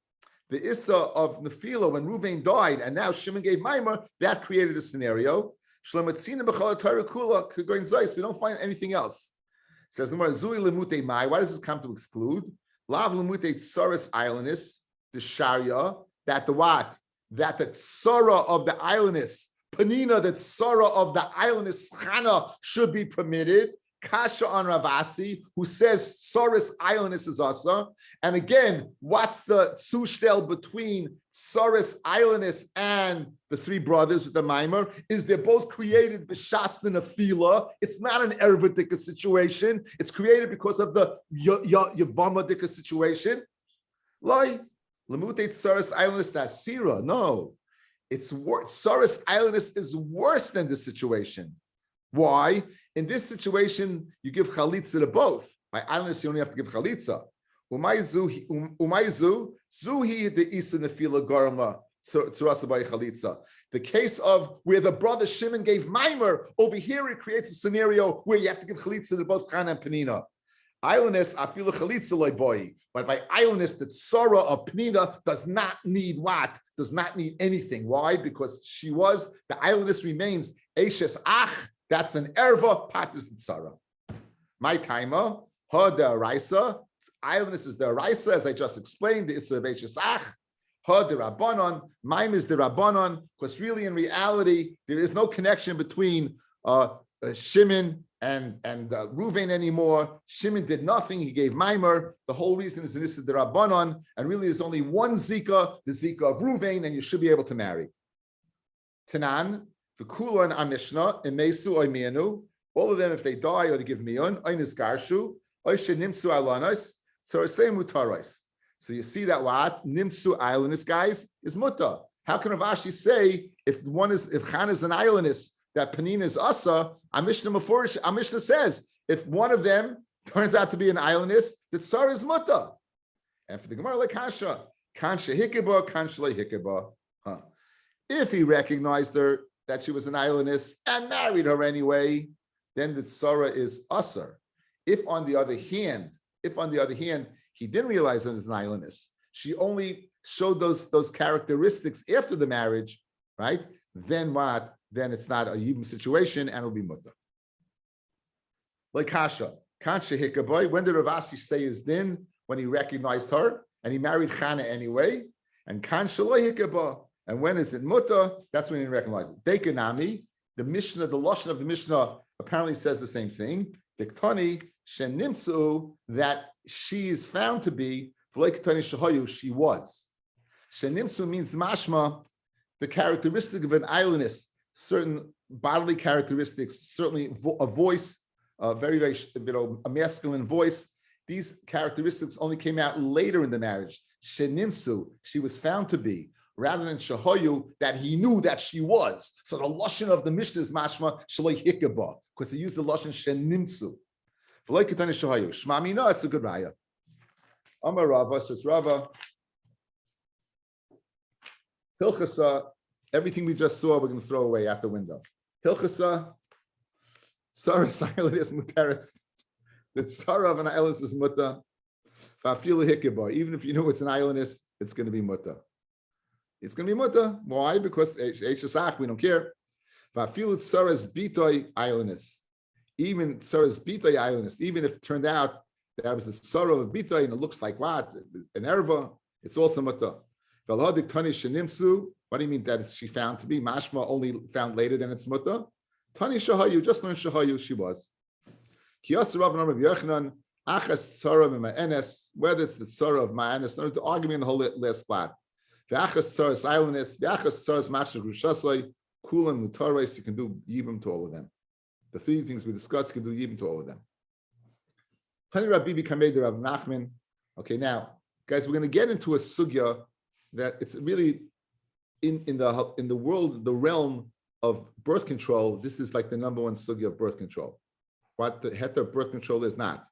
A: The Isra of Nefila, when Ruvain died, and now Shimon gave Maimer, that created a scenario. We don't find anything else. It says, why does this come to exclude? Lav lemute tsaras islandis, the Sharia, that the what? That the tsara of the islandis, Penina, the tsara of the islandis, Chana, should be permitted. Kasha on Ravasi, who says Tsaris islandness is also. And again, what's the tzushtel between Tsaris islandness and the three brothers with the Maimer? Is they're both created b'shas nefila. It's not an ervatika situation. It's created because of the Yevamot situation. Loi, lemute Tsaris islandness tasira. No, it's worse. Tsaris islandness is worse than the situation. Why? In this situation, you give chalitza to both. By islandness, you only have to give chalitza. Umayzu zuhi the isa nefila garma tzurasa by chalitza. The case of where the brother Shimon gave maimer, over here it creates a scenario where you have to give chalitza to both Chana and Penina. Islandness, afilu chalitza loy boy. But by islandness, the tzara of Penina does not need what? Does not need anything. Why? Because the islandness remains eishes ach. That's an erva, pat is the tzara. My timer, ha the araisa, islandness is the araisa, as I just explained, the isra of ach, ha the rabbanon, mime is the rabbanon, because really in reality, there is no connection between Shimon and Ruvain anymore. Shimon did nothing, he gave maimer. The whole reason is this is the rabbanon, and really there's only one zika, the zika of Ruvain, and you should be able to marry. Tanan, V'kula and Amishna, Emesu Oimianu, all of them, if they die or they give miyun, Oinis Garshu, Oishe Nimtsu Alanos, so same mutaros. So you see that what? Nimtsu islandist, guys, is muta. How can Rav Ashi say if Chan is an islandist, that Penina is asa? Amishna says, if one of them Turns out to be an islandess. The tsar is muta. And for the Gemara, like kasha, kansha hikeba, kansha le hikeba. If he recognized her that she was an islandess and married her anyway, then the tsara is usher. If on the other hand, he didn't realize her as an islandess, she only showed those characteristics after the marriage, right? Then what? Then it's not a yibum situation and it'll be muta. Like kasha, kansha hikaboy. When did Rav Ashi say his din? When he recognized her and he married Chana anyway. And kansha lo hikaba. And when is it muta? That's when he recognized it. Dekanami, the Mishnah, the lashon of the Mishnah apparently says the same thing. Diktani shenimtsu, that she is found to be v'leikatani shahayu, she was. Shenimtsu means mashma, the characteristic of an islandess, certain bodily characteristics, certainly a voice, very, very, a masculine voice. These characteristics only came out later in the marriage. Shenimsu, she was found to be, rather than shahoyu, that he knew that she was. So the lashon of the Mishnah is mashma shaloi hikaba, because he used the lashon shenimsu. V'loi ketani shahoyu. Shma mina, it's a good raya. Amar Rava, says Rava, Hilchasa, everything we just saw, we're going to throw away out the window. Hilchasa, Sarah silent is muteris. The tsara of an islandess is muta. Fa'afilu hikaba. Even if you know it's an islandess, it's going to be muta. It's going to be muta. Why? Because H'eshasach, we don't care. Fa'afilu tsaras bitoy islandess. Even tsaras bitoy islandess. Even if it turned out that was the tsara of bitoy and it looks like what? An erva, it's also muta. V'alhadik tani shenimsu. What do you mean that she found to be? Mashma only found later than it's muta. Tani shahayu, just learn shahayu, she was. Kiyas Rav and Rabbi Yochanan, achas tzara ma'enes, whether it's the tzara of ma'enes, no, the argument in the whole last plot. The achas tzara is islandess, the achas tzara is machshir grushasai, kulam mutares, you can do yibum to all of them. The three things we discussed, you can do yibum to all of them. Tani Rabbi Kamei Rav Nachman. Okay, now, guys, we're going to get into a sugya that it's really in the world, the realm of birth control. This is like the number one sugya of birth control. What the heter of birth control is not.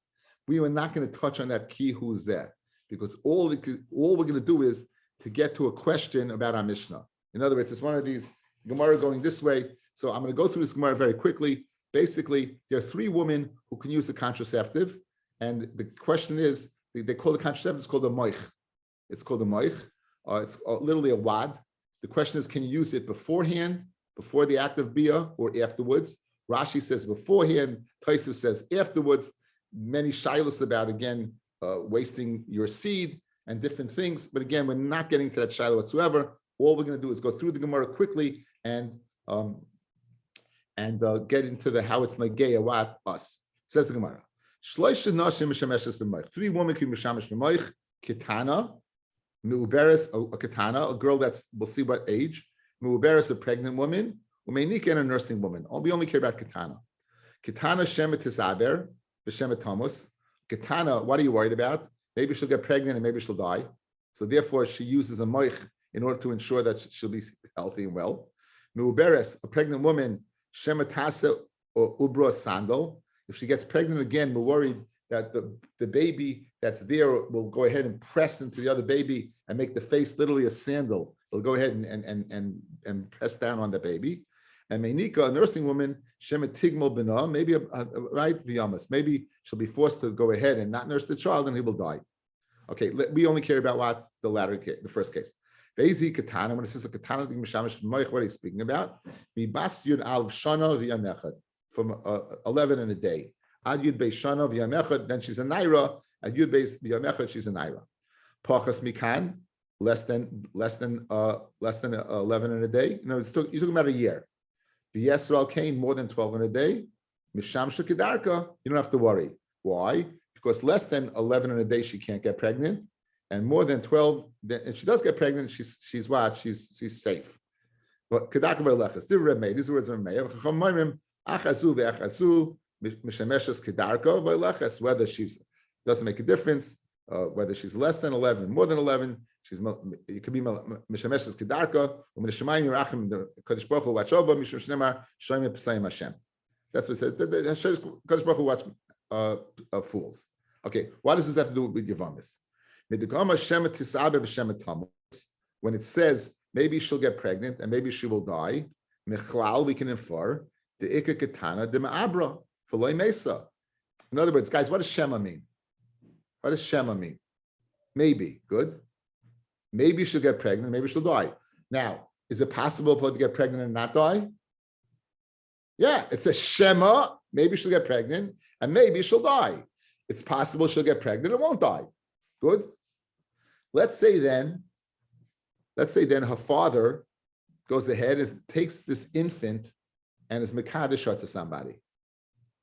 A: We were not going to touch on that key who's there, because all we're going to do is to get to a question about our Mishnah. In other words, it's one of these Gemara going this way. So I'm going to go through this Gemara very quickly. Basically, there are three women who can use a contraceptive, and the question is, they call the contraceptive, it's called a moich. It's called a moich. It's literally a wad. The question is, can you use it beforehand, before the act of bia, or afterwards? Rashi says beforehand, Tosfos says afterwards. Many shilas about, again, wasting your seed and different things. But again, we're not getting to that shilah whatsoever. All we're going to do is go through the Gemara quickly and get into the how it's nageya what us. Says the Gemara. Three women can mishamesh b'moich, kitana, meuberes, a kitana, a girl that's, we'll see what age, meuberes, a pregnant woman, umeinika, and a nursing woman. We only care about kitana. Kitana shemet tisaber, b'shemet tamus. Kitana, what are you worried about? Maybe she'll get pregnant and maybe she'll die. So therefore, she uses a moich in order to ensure that she'll be healthy and well. Meuberes, a pregnant woman, shemet tasa or ubra sandal. If she gets pregnant again, we're worried that the baby that's there will go ahead and press into the other baby and make the face literally a sandal. It'll go ahead and press down on the baby. And Meinika, a nursing woman, shemet tigmal bina, maybe right v'yamas. Maybe she'll be forced to go ahead and not nurse the child, and he will die. Okay, we only care about what the latter case, the first case. Ve'ezi katana, when it says a katana mishamish b'moich, what are you speaking about? Mibas yud al shana v'yamechad, from 11 in a day. Ad yud beis shana v'yamechad, then she's a naira. Ad yud beis v'yamechad, she's a naira. Pachas mikan, less than 11 in a day. No, you're talking about a year. The Yisrael came more than 12 in a day. Misham shekidarka, you don't have to worry. Why? Because less than 11 in a day, she can't get pregnant. And more than 12, if she does get pregnant, she's what? She's safe. But kedarka v'lechas. These words are made. Achazu ve'achazu mishameshes kedarka v'lechas. Whether doesn't make a difference. Whether she's less than 11, more than 11, it could be mishameshes kedarka. U'minashamayim yirachim the Kadosh Baruch Hu watch over mishum shnemar shoyim pesayim Hashem. That's what it says. Kadosh Baruch Hu fools. Okay, what does this have to do with Yevamis? When it says maybe she'll get pregnant and maybe she will die, we can infer the ikka ketana de ma'abra for mesa. In other words, guys, what does Shema mean? What does Shema mean? Maybe, good. Maybe she'll get pregnant, maybe she'll die. Now, is it possible for her to get pregnant and not die? Yeah, it's a Shema, maybe she'll get pregnant, and maybe she'll die. It's possible she'll get pregnant and won't die. Good. Let's say then her father goes ahead and takes this infant and is Mekadesh to somebody.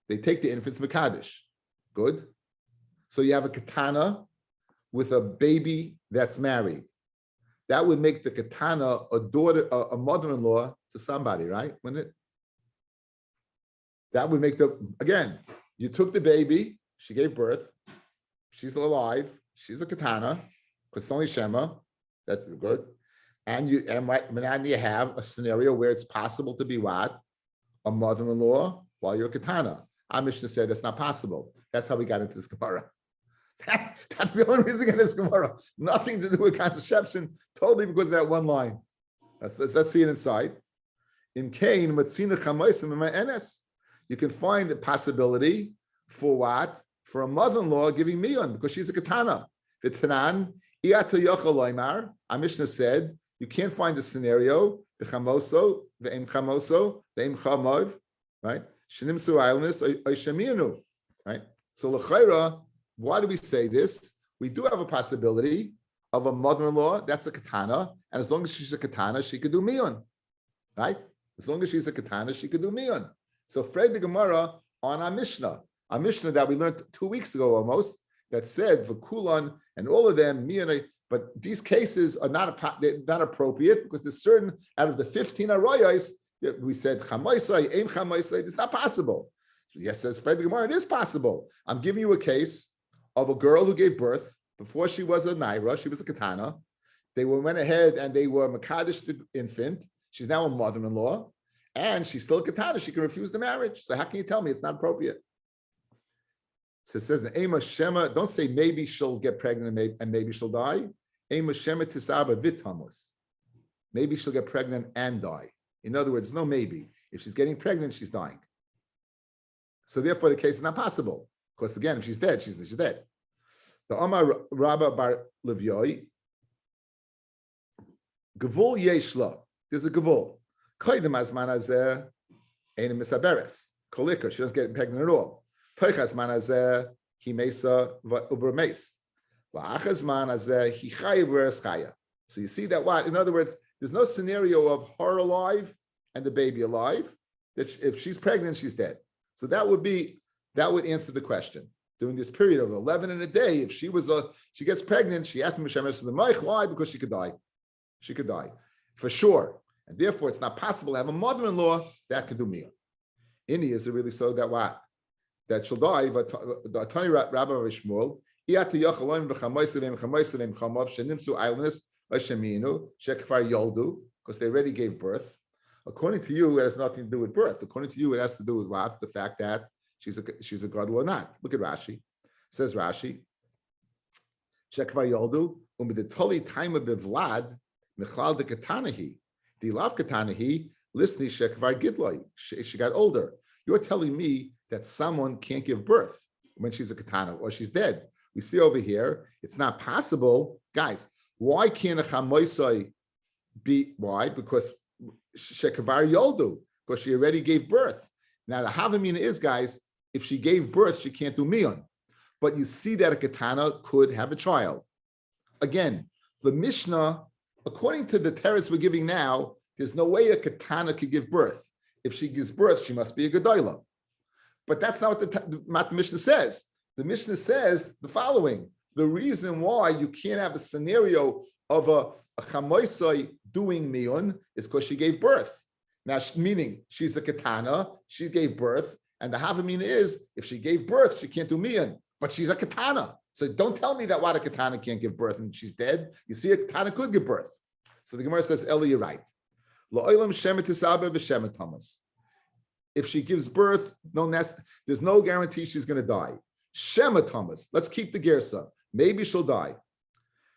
A: They take the infant's Mekadesh. Good. So you have a katana with a baby that's married. That would make the katana a daughter, a mother-in-law to somebody, right? Wouldn't it? That would make again, you took the baby, she gave birth, she's still alive, she's a katana, because it's only Shema, that's good. And now you have a scenario where it's possible to be what? A mother-in-law while you're a katana. Our Mishnah said that's not possible. That's how we got into this Gemara. That's the only reason we got into this Gemara. Nothing to do with contraception, totally because of that one line. Let's see it inside. In Cain, you can find the possibility for what? For a mother-in-law giving miyun because she's a katana. V'tanan, our Mishnah said, you can't find a scenario, v'chamoso, v'em chamoso, v'em chamov, right? Shenimsu islandness, oishamianu, right? So l'chayra, why do we say this? We do have a possibility of a mother-in-law, that's a katana, and as long as she's a katana, she could do miyun, right? As long as she's a katana, she could do miyun. So Fred the Gemara on our Mishnah that we learned 2 weeks ago almost, that said v'kulan and all of them miyun. But these cases are not appropriate because there's certain out of the 15 arroyos we said chamaisai, aim chamaisai. It's not possible. So yes, says Fred the Gemara, it is possible. I'm giving you a case of a girl who gave birth before she was a naira, she was a katana. They went ahead and they were makadesh the infant. She's now a mother-in-law, and she's still a katana. She can refuse the marriage. So how can you tell me it's not appropriate? So it says the Ema Shema, don't say maybe she'll get pregnant and maybe she'll die. Ema Shema tisaba vitamus. Maybe she'll get pregnant and die. In other words, no maybe. If she's getting pregnant, she's dying. So therefore, the case is not possible. Because again, if she's dead, she's dead. The Amar Rabbi bar Levyoi, Gavul Yeshla. There's a Gavul. Koydem azman hazeh ein misaberes. Kolika, she doesn't get pregnant at all. Toichas man hazeh he mesa uber mes. La'achas man hazeh he chayiv veres chaya. So you see that what? In other words, there's no scenario of her alive and the baby alive. That if she's pregnant, she's dead. So that would answer the question. During this period of 11 in a day, if she gets pregnant, she has to mishamesh the maich. Why? Because she could die. She could die for sure, and therefore it's not possible to have a mother-in-law that could do meal. Inni is it really so that what? That she'll die. The Tani Rabbi Shmuel. Because they already gave birth. According to you, it has nothing to do with birth. According to you, it has to do with what? The fact that she's a gadol or not. Look at Rashi. Says Rashi. Shekvar yoldu umidetoli taima bevlad mechlal de katanahi. The lav katanahi listening shekvar gidloi. She got older. You're telling me that someone can't give birth when she's a katana or she's dead. We see over here, it's not possible. Guys, why can't a chamoisai be? Why? Because shekvar yoldu, because she already gave birth. Now the havamina is, guys, if she gave birth, she can't do miyun. But you see that a katana could have a child. Again, the Mishnah, according to the teretz we're giving now, there's no way a katana could give birth. If she gives birth, she must be a gedola. But that's not what the Mishnah says. The Mishnah says the following: the reason why you can't have a scenario of a chamoisai doing miyun is because she gave birth. Now, meaning she's a katana, she gave birth, and the havamina is if she gave birth, she can't do miyun, but she's a katana. So don't tell me that what a katana can't give birth and she's dead. You see, a katana could give birth. So the Gemara says, Eli, you're right. if she gives birth, there's no guarantee she's going to die. Shema Thomas, let's keep the gersa. Maybe she'll die.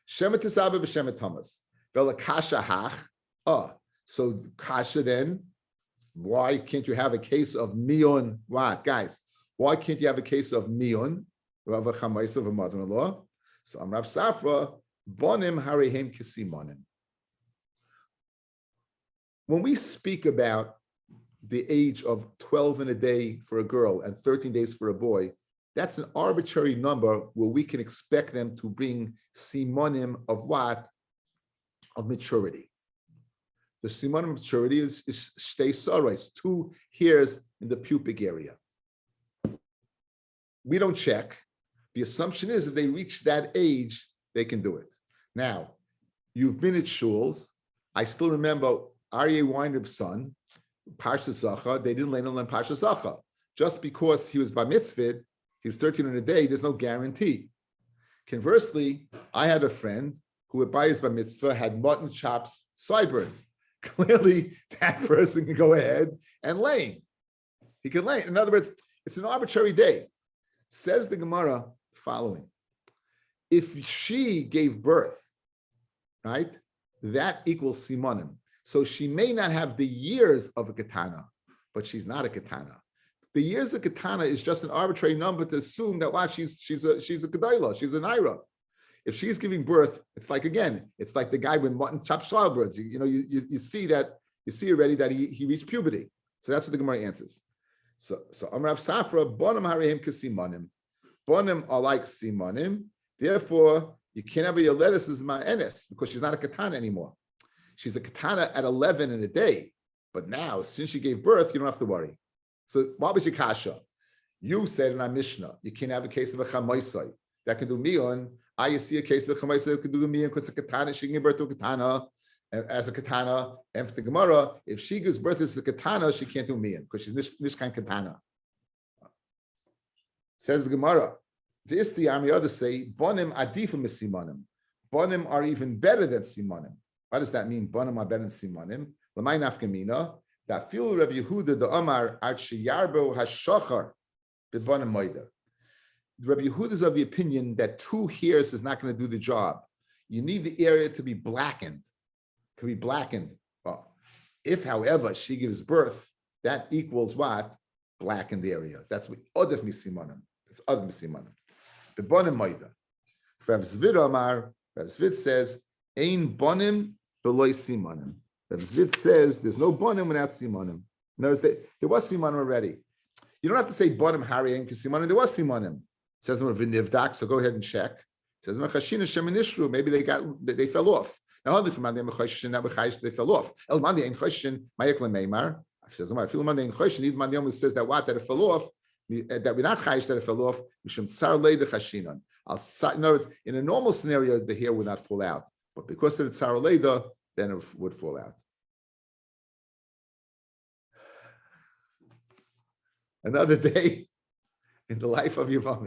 A: Shema Tisaba b'Shema Thomas. Vela kasha hach. So kasha then, why can't you have a case of mion? What, guys? Why can't you have a case of mion? Rav Chamais of a mother-in-law. So I'm Rav Safra, bonim harihem kisimonim. When we speak about the age of 12 in a day for a girl and 13 days for a boy, that's an arbitrary number where we can expect them to bring simonim of what? Of maturity. The simonim of maturity is shtei sarais, 2 hairs in the pubic area. We don't check. The assumption is if they reach that age, they can do it. Now, you've been at shuls. I still remember Aryeh Weinrib's son, Parsha Zacha, they didn't learn Parsha Zacha. Just because he was bar mitzvah, he was 13 in a day, there's no guarantee. Conversely, I had a friend who at his bar mitzvah had mutton chops, sideburns. Clearly, that person can go ahead and lane. He can lane. In other words, it's an arbitrary day. Says the Gemara following. If she gave birth, right, that equals simonim. So she may not have the years of a katana, but she's not a katana. The years of katana is just an arbitrary number to assume that she's a gedayla, she's an ira. If she's giving birth, it's like the guy with mutton chop childbirths. You see already that he reached puberty. So that's what the Gemara answers. So Amrav Safra, bonim harehim kasimonim. Bonim are like simonim. Therefore, you can't have your lettuce as ma'enes because she's not a katana anymore. She's a katana at 11 in a day. But now, since she gave birth, you don't have to worry. So what was your kasha? You said in our Mishnah, you can't have a case of a chamaisai that can do mion. I see a case of a chamaisai that can do the mion because a katana, she can give birth to a katana as a katana. And for the Gemara, if she gives birth as a katana, she can't do mion because she's nishkan katana. Says the Gemara, this the army others say, bonim adifim is simanim. Bonim are even better than simanim. What does that mean? Bonim are better than simanim. L'may nafkamina. That fil Rabbi Yehuda the Omar archi yarbo hashachar b'bonim moida. Rabbi Yehuda is of the opinion that 2 hairs is not going to do the job. You need the area to be blackened. If, however, she gives birth, that equals what? Blackened area. That's what odef misimanim. It's odef misimanim. B'bonim moida. Rav Zvid Omar, Rav Zvid says, ein bonim beloy simanim. Rav Zvid says there's no bonim without simanim. There was simanim already. You don't have to say bonim hariyim because simanim. There was simanim. Says v'nivdak. So go ahead and check. Says mechashina sheminishru. Maybe they fell off. Now only from Monday mechashin that mechayis they fell off. El Monday ain't chashin mayek lemeimar. Says I feel Monday ain't chashin. Even Monday says that that it fell off. That we're not chayish that it fell off. Mishum tsar lei the chashinon. In other words, in a normal scenario, the hair would not fall out, but because of the tsar leida, then it would fall out. Another day in the life of Yevamot.